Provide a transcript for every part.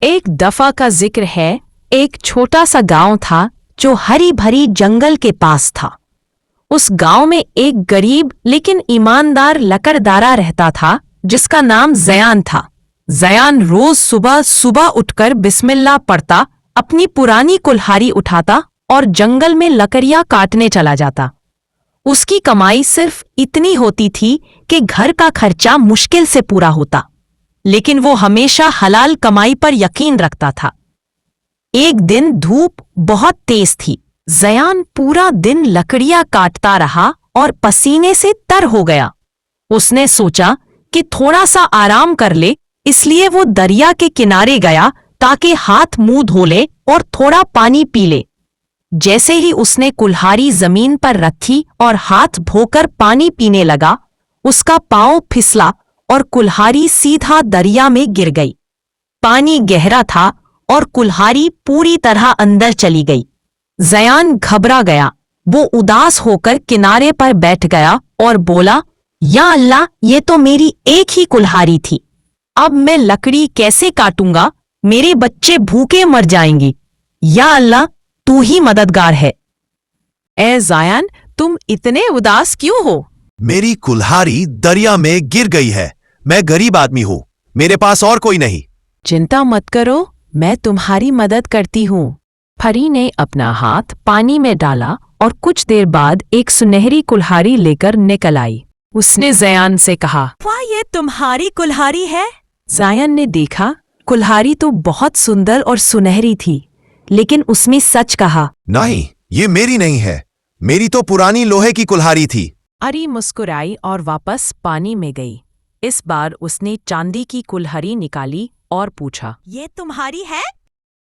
एक दफा का जिक्र है, एक छोटा सा गांव था जो हरी भरी जंगल के पास था। उस गांव में एक गरीब लेकिन ईमानदार लकड़दारा रहता था जिसका नाम ज़यान था। ज़यान रोज सुबह सुबह उठकर बिस्मिल्लाह पढ़ता, अपनी पुरानी कुल्हाड़ी उठाता और जंगल में लकड़ियां काटने चला जाता। उसकी कमाई सिर्फ इतनी होती थी कि घर का खर्चा मुश्किल से पूरा होता, लेकिन वो हमेशा हलाल कमाई पर यकीन रखता था। एक दिन धूप बहुत तेज थी। ज़यान पूरा दिन लकड़ियां काटता रहा और पसीने से तर हो गया। उसने सोचा कि थोड़ा सा आराम कर ले, इसलिए वो दरिया के किनारे गया ताकि हाथ मुंह धो ले और थोड़ा पानी पी ले। जैसे ही उसने कुल्हाड़ी जमीन पर रखी और हाथ धोकर पानी पीने लगा, उसका पांव फिसला और कुल्हाड़ी सीधा दरिया में गिर गई। पानी गहरा था और कुल्हाड़ी पूरी तरह अंदर चली गई। ज़यान घबरा गया। वो उदास होकर किनारे पर बैठ गया और बोला, या अल्लाह, ये तो मेरी एक ही कुल्हाड़ी थी। अब मैं लकड़ी कैसे काटूंगा? मेरे बच्चे भूखे मर जाएंगे। या अल्लाह, तू ही मददगार है। ए ज़यान, तुम इतने उदास क्यों हो? मेरी कुल्हाड़ी दरिया में गिर गई है। मैं गरीब आदमी हूँ, मेरे पास और कोई नहीं। चिंता मत करो, मैं तुम्हारी मदद करती हूँ। परी ने अपना हाथ पानी में डाला और कुछ देर बाद एक सुनहरी कुल्हाड़ी लेकर निकल आई। उसने ज़यान से कहा, वाह, ये तुम्हारी कुल्हाड़ी है? ज़यान ने देखा, कुल्हाड़ी तो बहुत सुंदर और सुनहरी थी, लेकिन उसमें सच कहा, नहीं, ये मेरी नहीं है। मेरी तो पुरानी लोहे की कुल्हाड़ी थी। परी मुस्कुराई और वापस पानी में गई। इस बार उसने चांदी की कुल्हाड़ी निकाली और पूछा, ये तुम्हारी है?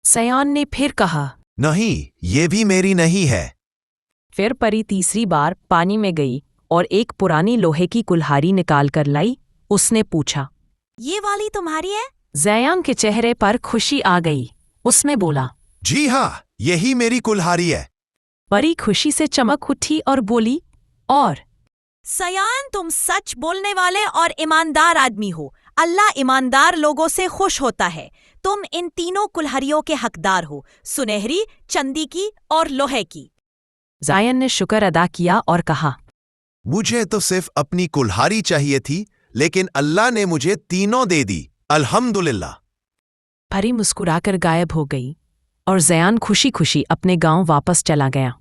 ज़यान ने फिर कहा, नहीं, ये भी मेरी नहीं है। फिर परी तीसरी बार पानी में गई और एक पुरानी लोहे की कुल्हाड़ी निकाल कर लाई। उसने पूछा, ये वाली तुम्हारी है? ज़यान के चेहरे पर खुशी आ गई। उसने बोला, जी हाँ, यही मेरी कुल्हाड़ी है। परी खुशी से चमक उठी और बोली, और ज़यान, तुम सच बोलने वाले और ईमानदार आदमी हो। अल्लाह ईमानदार लोगों से खुश होता है। तुम इन तीनों कुल्हाड़ियों के हकदार हो, सुनहरी, चांदी की और लोहे की। ज़यान ने शुक्र अदा किया और कहा, मुझे तो सिर्फ अपनी कुल्हाड़ी चाहिए थी, लेकिन अल्लाह ने मुझे तीनों दे दी। अल्हम्दुलिल्लाह। परी मुस्कुराकर गायब हो गई और ज़यान खुशी खुशी अपने गांव वापस चला गया।